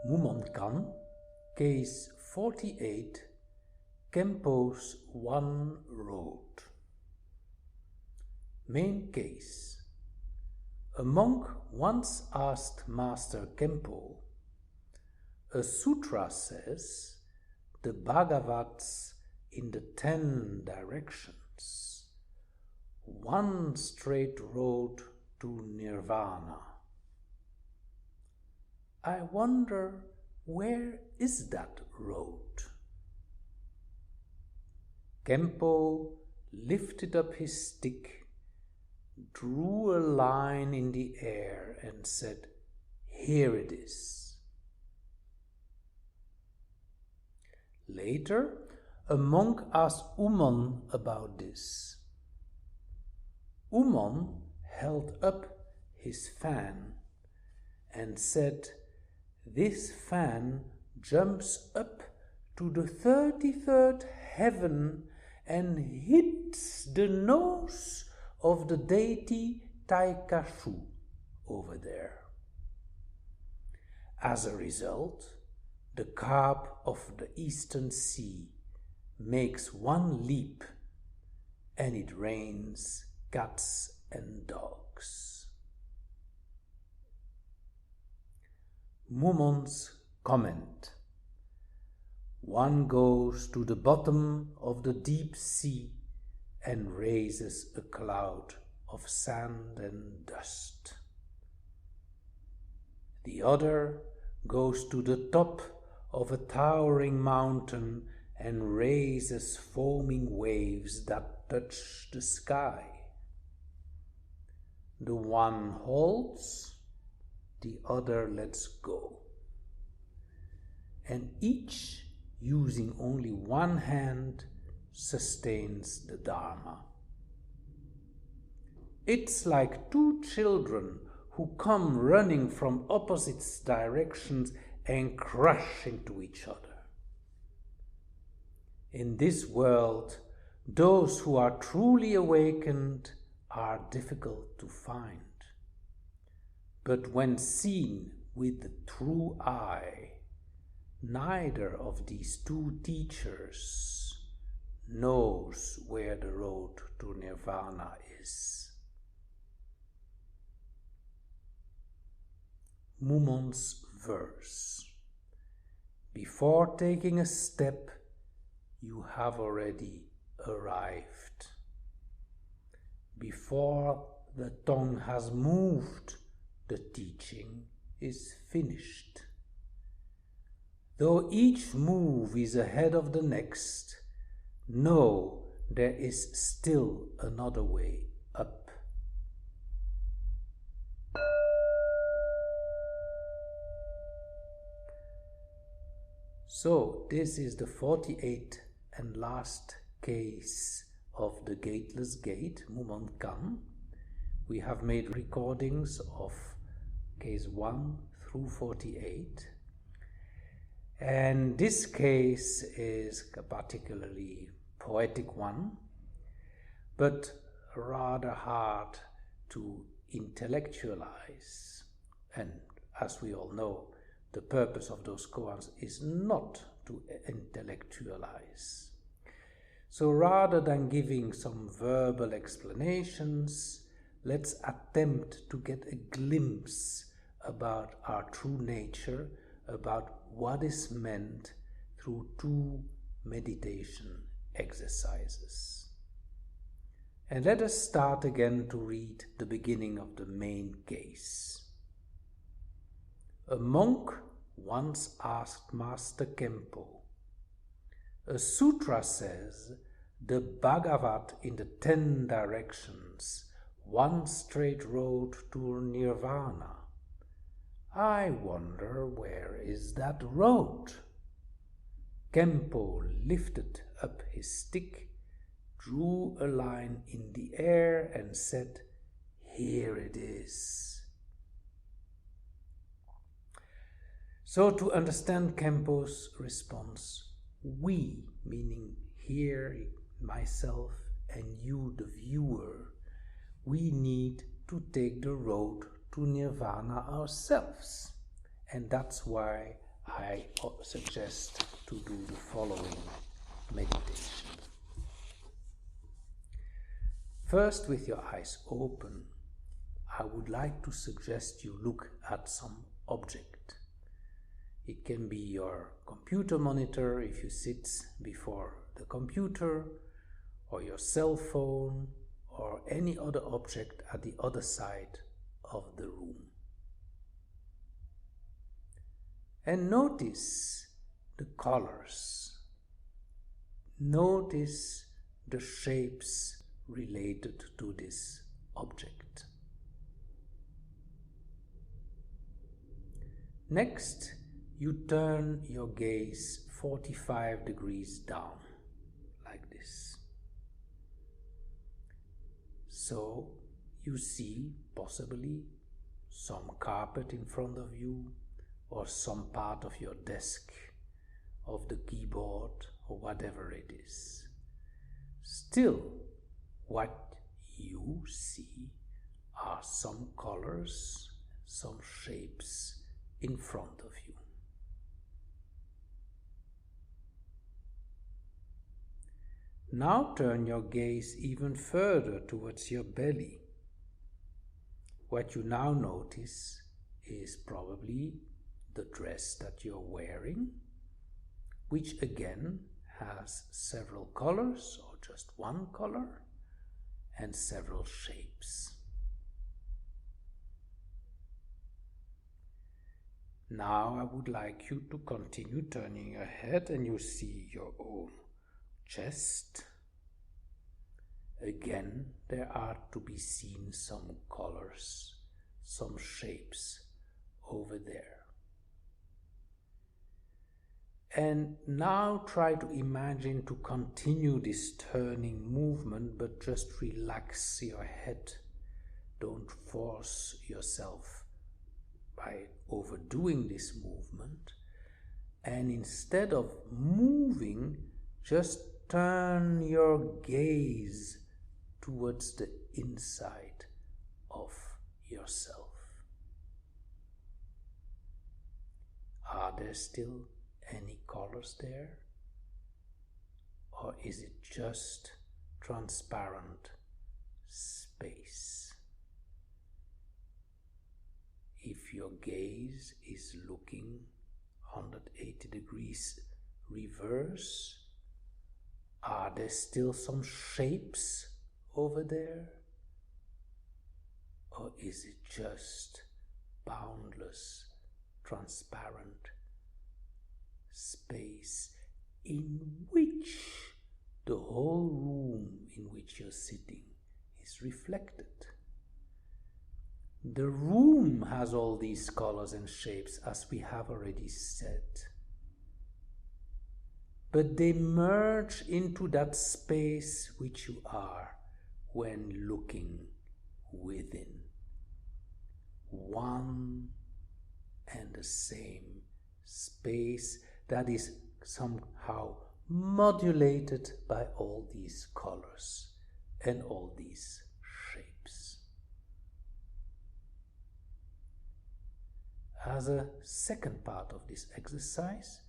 Mumonkan, Case 48, Kempo's One Road. Main case. A monk once asked Master Kempo, "A sutra says the Bhagavats in the 10 directions, one straight road to nirvana. I wonder, where is that road?" Kempo lifted up his stick, drew a line in the air and said, "Here it is." Later, a monk asked Umon about this. Umon held up his fan and said, "This fan jumps up to the 33rd heaven and hits the nose of the deity Taikashu over there. As a result, the carp of the Eastern Sea makes one leap and it rains cats and dogs." Mumon's comment. One goes to the bottom of the deep sea and raises a cloud of sand and dust. The other goes to the top of a towering mountain and raises foaming waves that touch the sky. The one holds, the other lets go, and each, using only one hand, sustains the Dharma. It's like two children who come running from opposite directions and crash into each other. In this world, those who are truly awakened are difficult to find. But when seen with the true eye, neither of these two teachers knows where the road to nirvana is. Mumon's verse. Before taking a step, you have already arrived. Before the tongue has moved, the teaching is finished. Though each move is ahead of the next, know there is still another way up. So, this is the 48th and last case of the Gateless Gate, Mumonkan. We have made recordings of case 1 through 48. And this case is a particularly poetic one, but rather hard to intellectualize. And as we all know, the purpose of those koans is not to intellectualize. So rather than giving some verbal explanations, let's attempt to get a glimpse about our true nature, about what is meant through two meditation exercises. And let us start again to read the beginning of the main case. A monk once asked Master Kempo, "A sutra says the Bhagavat in the 10 directions, one straight road to nirvana. I wonder, where is that road?" Kempo lifted up his stick, drew a line in the air and said, "Here it is." So to understand Kempo's response, we, meaning here, myself, and you, the viewer, we need to take the road to nirvana ourselves. And that's why I suggest to do the following meditation. First, with your eyes open, I would like to suggest you look at some object. It can be your computer monitor if you sit before the computer, or your cell phone, or any other object at the other side of the room. And notice the colors. Notice the shapes related to this object. Next, you turn your gaze 45 degrees down, like this. So you see possibly some carpet in front of you, or some part of your desk, of the keyboard, or whatever it is. Still, what you see are some colors, some shapes in front of you. Now turn your gaze even further towards your belly. What you now notice is probably the dress that you're wearing, which again has several colors or just one color and several shapes. Now I would like you to continue turning your head, and you see your own chest. Again, there are to be seen some colors, some shapes over there. And now try to imagine to continue this turning movement, but just relax your head. Don't force yourself by overdoing this movement. And instead of moving, just turn your gaze towards the inside of yourself. Are there still any colors there? Or is it just transparent space? If your gaze is looking 180 degrees reverse, are there still some shapes over there? Or is it just boundless, transparent space in which the whole room in which you're sitting is reflected? The room has all these colors and shapes, as we have already said, but they merge into that space which you are when looking within. One and the same space that is somehow modulated by all these colors and all these shapes. As a second part of this exercise,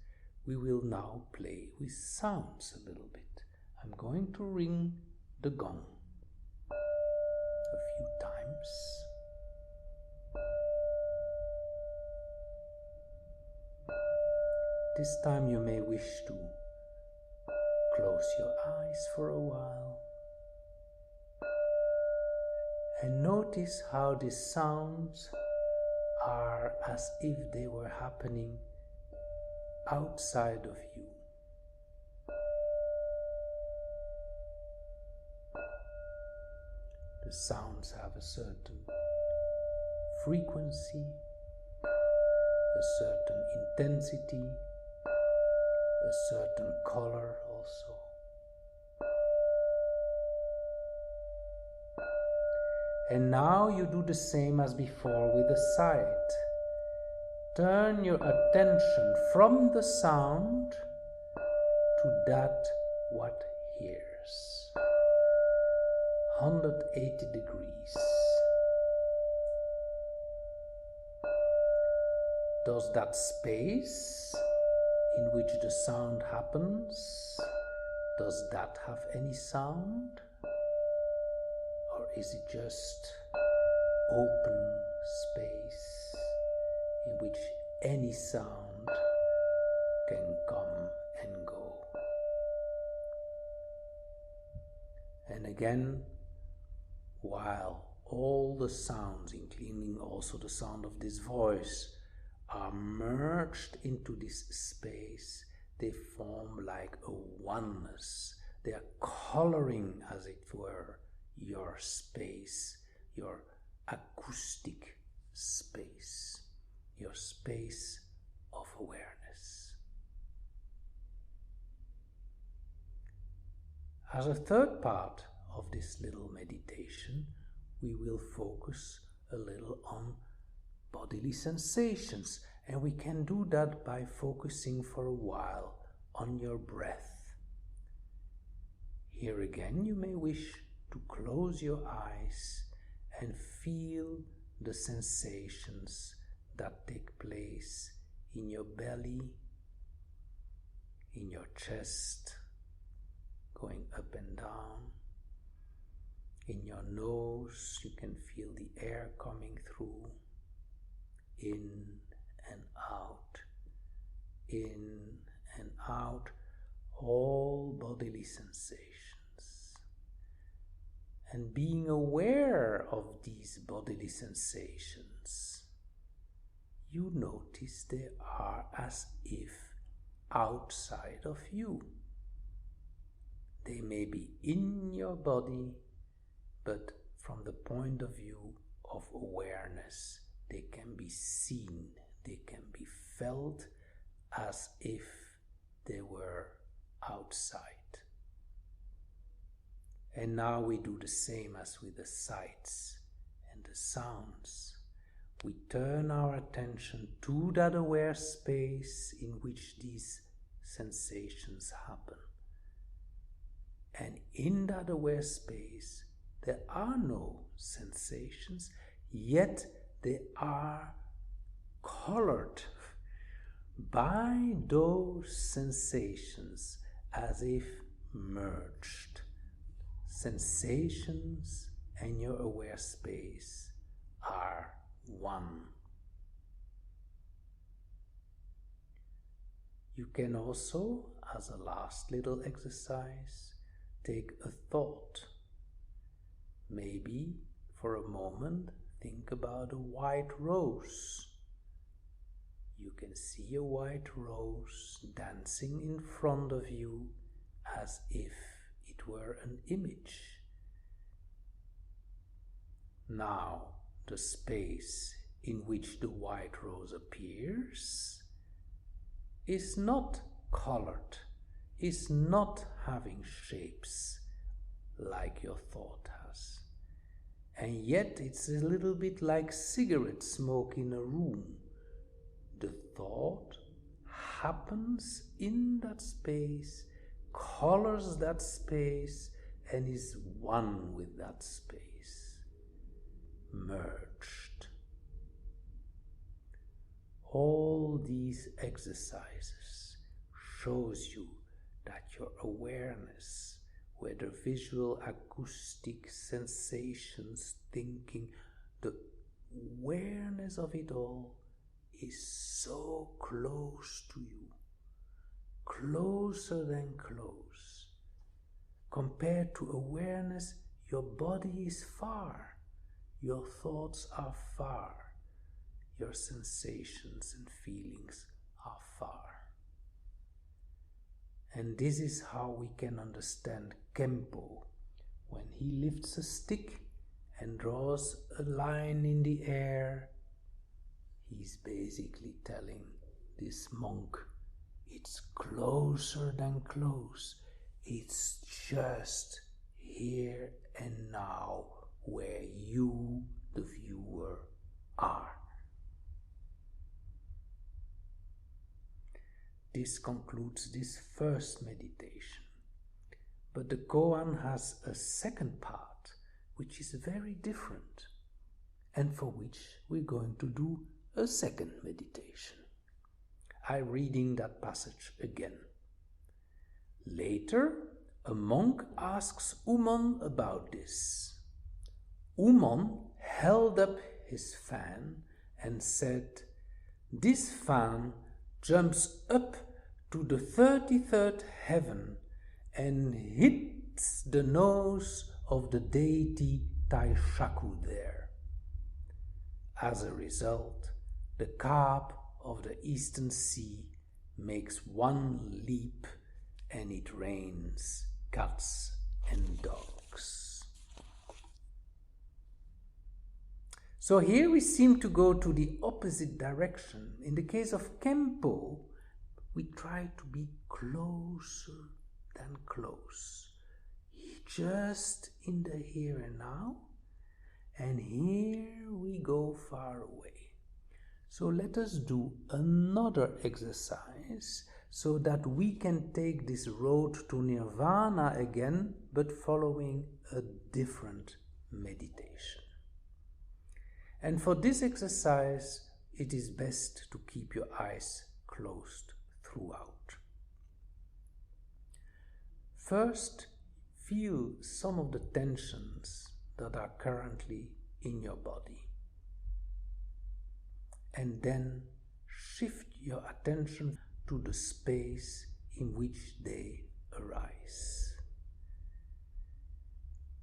we will now play with sounds a little bit. I'm going to ring the gong a few times. This time you may wish to close your eyes for a while and notice how these sounds are as if they were happening outside of you. The sounds have a certain frequency, a certain intensity, a certain color also. And now you do the same as before with the sight. Turn your attention from the sound to that what hears. 180 degrees. Does that space in which the sound happens, does that have any sound? Or is it just open space in which any sound can come and go? And again, while all the sounds, including also the sound of this voice, are merged into this space, they form like a oneness. They are coloring, as it were, your space, your acoustic space, your space of awareness. As a third part of this little meditation, we will focus a little on bodily sensations, and we can do that by focusing for a while on your breath. Here again, you may wish to close your eyes and feel the sensations that take place in your belly, in your chest, going up and down. In your nose, you can feel the air coming through, in and out, in and out, all bodily sensations. And being aware of these bodily sensations, you notice they are as if outside of you. They may be in your body, but from the point of view of awareness, they can be seen, they can be felt as if they were outside. And now we do the same as with the sights and the sounds. We turn our attention to that aware space in which these sensations happen. And in that aware space, there are no sensations, yet they are colored by those sensations as if merged. Sensations and your aware space are one. You can also, as a last little exercise, take a thought. Maybe for a moment think about a white rose. You can see a white rose dancing in front of you as if it were an image. Now, the space in which the white rose appears is not colored, is not having shapes like your thought has. And yet it's a little bit like cigarette smoke in a room. The thought happens in that space, colors that space, and is one with that space, merged. All these exercises shows you that your awareness, whether visual, acoustic, sensations, thinking, the awareness of it all is so close to you, closer than close. Compared to awareness, your body is far, your thoughts are far, your sensations and feelings are far. And this is how we can understand Kempo. When he lifts a stick and draws a line in the air, he's basically telling this monk, it's closer than close. It's just here and now where you, the viewer, are. This concludes this first meditation. But the koan has a second part, which is very different, and for which we're going to do a second meditation. I'm reading that passage again. Later, a monk asks Umon about this. Umon held up his fan and said, "This fan jumps up to the 33rd heaven and hits the nose of the deity Taishaku there. As a result, the carp of the Eastern Sea makes one leap and it rains cats and dogs." So here we seem to go to the opposite direction. In the case of Kempo, we try to be closer than close, just in the here and now, and here we go far away. So let us do another exercise so that we can take this road to Nirvana again, but following a different meditation. And for this exercise, it is best to keep your eyes closed throughout. First, feel some of the tensions that are currently in your body. And then shift your attention to the space in which they arise.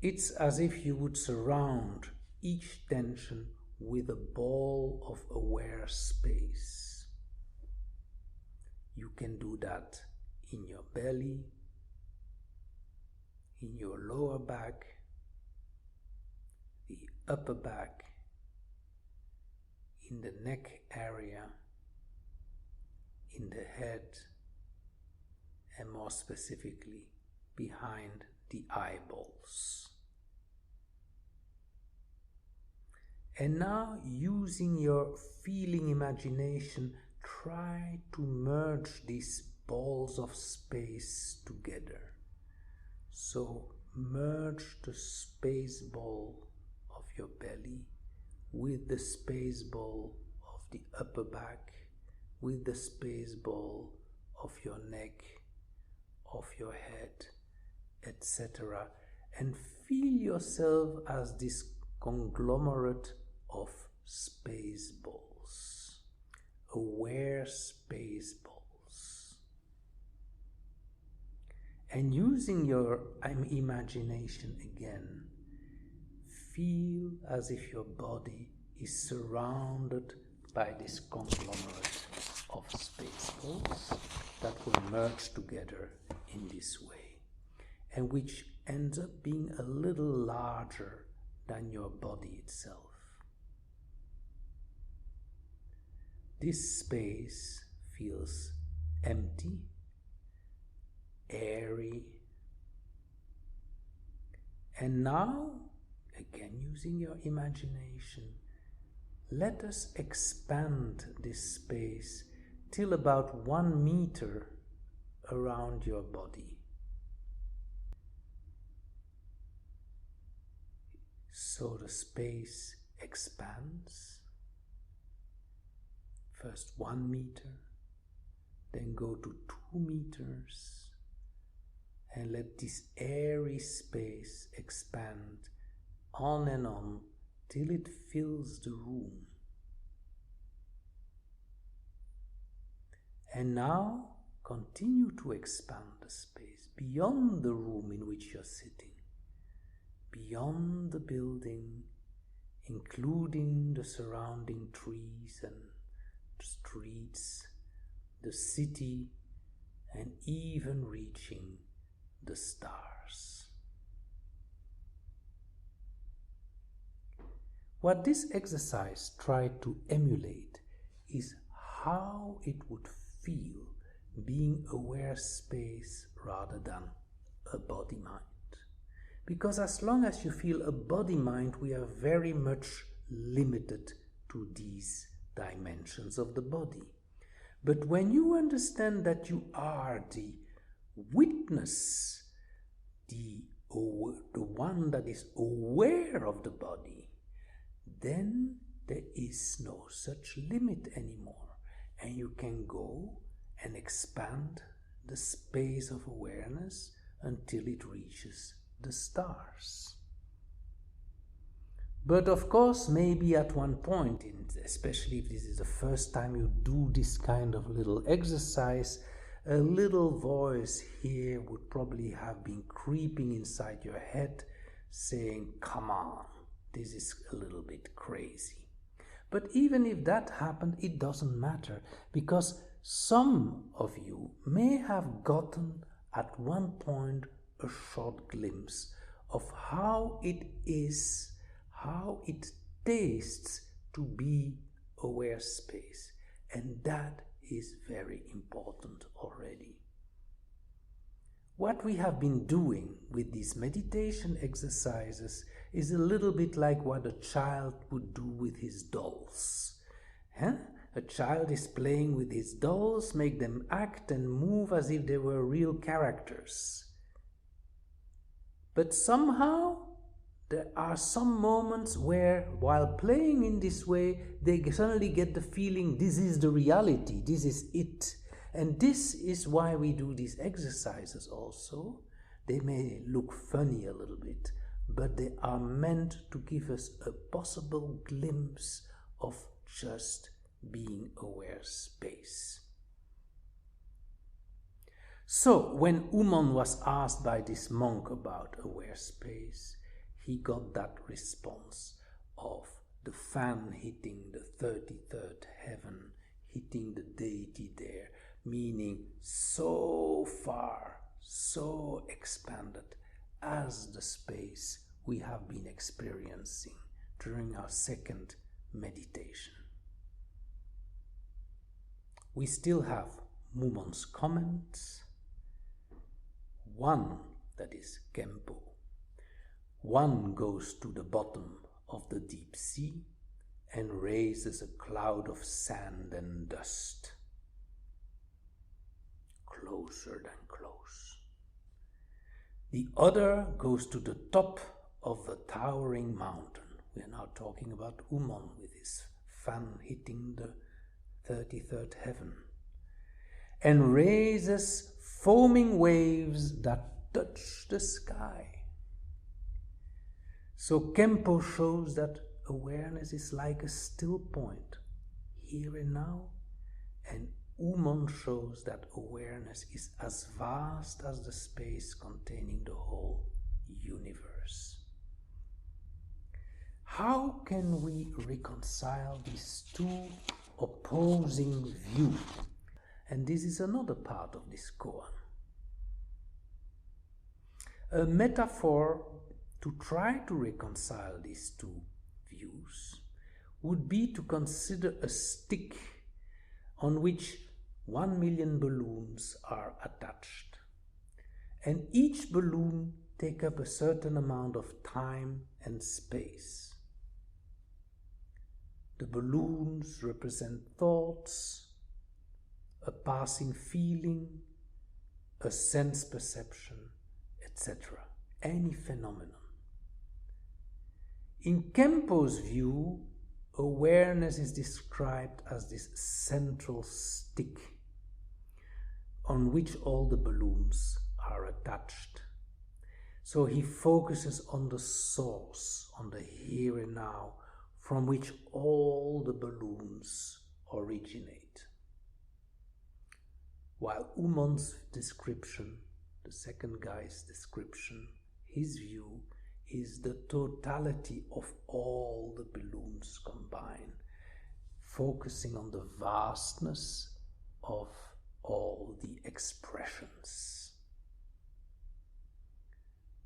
It's as if you would surround each tension with a ball of aware space. You can do that in your belly, in your lower back, the upper back, in the neck area, in the head, and more specifically, behind the eyeballs. And now, using your feeling imagination, try to merge these balls of space together. So, merge the space ball of your belly with the space ball of the upper back, with the space ball of your neck, of your head, etc. And feel yourself as this conglomerate of space balls, aware space balls. And using your imagination again, feel as if your body is surrounded by this conglomerate of space balls that will merge together in this way, and which ends up being a little larger than your body itself. This space feels empty, airy, and now, again using your imagination, let us expand this space till about 1 meter around your body. So the space expands, first 1 meter, then go to 2 meters, and let this airy space expand on and on till it fills the room. And now continue to expand the space beyond the room in which you're sitting, beyond the building, including the surrounding trees and streets, the city, and even reaching the stars. What this exercise tried to emulate is how it would feel being aware space rather than a body-mind. Because as long as you feel a body-mind, we are very much limited to these dimensions of the body. But when you understand that you are the witness, the one that is aware of the body, then there is no such limit anymore, and you can go and expand the space of awareness until it reaches the stars. But of course, maybe at one point, especially if this is the first time you do this kind of little exercise, a little voice here would probably have been creeping inside your head saying, "Come on, this is a little bit crazy." But even if that happened, it doesn't matter, because some of you may have gotten at one point a short glimpse of how it is, how it tastes to be aware space, and that is very important already. What we have been doing with these meditation exercises is a little bit like what a child would do with his dolls. A child is playing with his dolls, make them act and move as if they were real characters. But somehow there are some moments where, while playing in this way, they suddenly get the feeling this is the reality, this is it. And this is why we do these exercises also. They may look funny a little bit, but they are meant to give us a possible glimpse of just being aware space. So, when Uman was asked by this monk about aware space, he got that response of the fan hitting the 33rd heaven, hitting the deity there, meaning so far, so expanded as the space we have been experiencing during our second meditation. We still have Mumon's comments. One, that is Kempo, one goes to the bottom of the deep sea and raises a cloud of sand and dust. Closer than close. The other goes to the top of a towering mountain. We are now talking about Uman with his fan hitting the 33rd heaven, and raises foaming waves that touch the sky. So Kempo shows that awareness is like a still point, here and now, and Uman shows that awareness is as vast as the space containing the whole universe. How can we reconcile these two opposing views? And this is another part of this koan. A metaphor to try to reconcile these two views would be to consider a stick on which 1 million balloons are attached, and each balloon takes up a certain amount of time and space. The balloons represent thoughts, a passing feeling, a sense perception, etc., any phenomenon. In Kempo's view, awareness is described as this central stick on which all the balloons are attached. So he focuses on the source, on the here and now, from which all the balloons originate. While Uman's description, the second guy's description, his view is the totality of all the balloons combined, focusing on the vastness of all the expressions.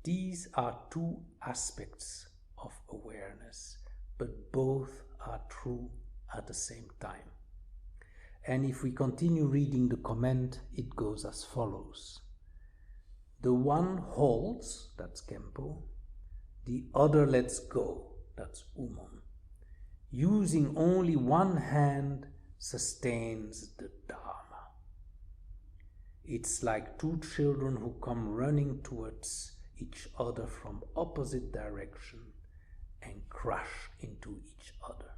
These are two aspects of awareness, but both are true at the same time. And if we continue reading the comment, it goes as follows. The one holds, that's Kempo, the other lets go, that's Uman. Using only one hand sustains the Dharma. It's like two children who come running towards each other from opposite direction and crash into each other.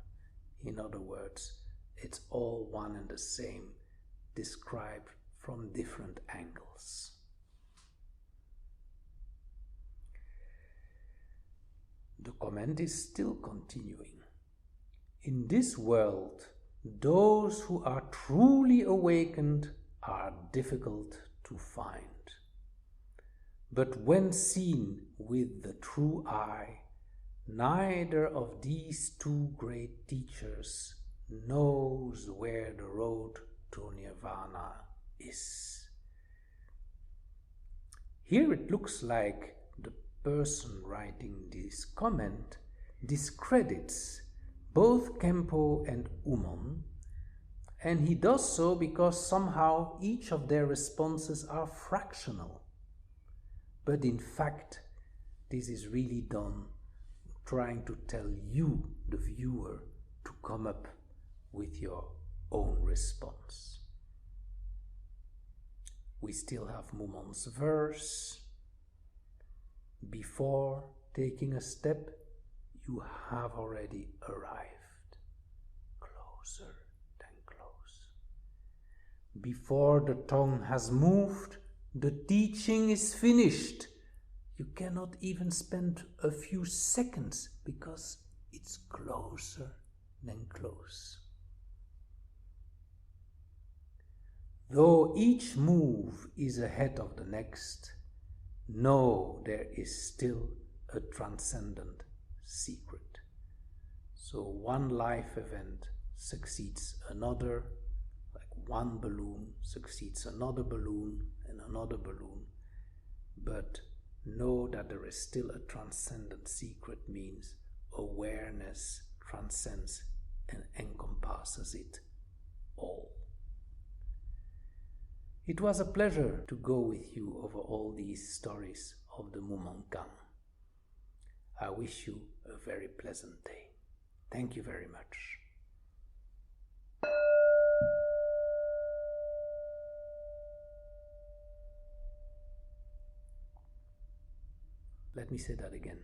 In other words, it's all one and the same, described from different angles. The comment is still continuing. In this world, those who are truly awakened are difficult to find. But when seen with the true eye, neither of these two great teachers knows where the road to nirvana is. Here it looks like the person writing this comment discredits both Kempo and Umon, and he does so because somehow each of their responses are fractional. But in fact, this is really done trying to tell you, the viewer, to come up with your own response. We still have Mumon's verse. Before taking a step, you have already arrived. Closer than close. Before the tongue has moved, the teaching is finished. You cannot even spend a few seconds because it's closer than close. Though each move is ahead of the next, know there is still a transcendent secret. So one life event succeeds another, like one balloon succeeds another balloon and another balloon. But know that there is still a transcendent secret means awareness transcends and encompasses it all. It was a pleasure to go with you over all these stories of the Mumonkan. I wish you a very pleasant day. Thank you very much. Let me say that again.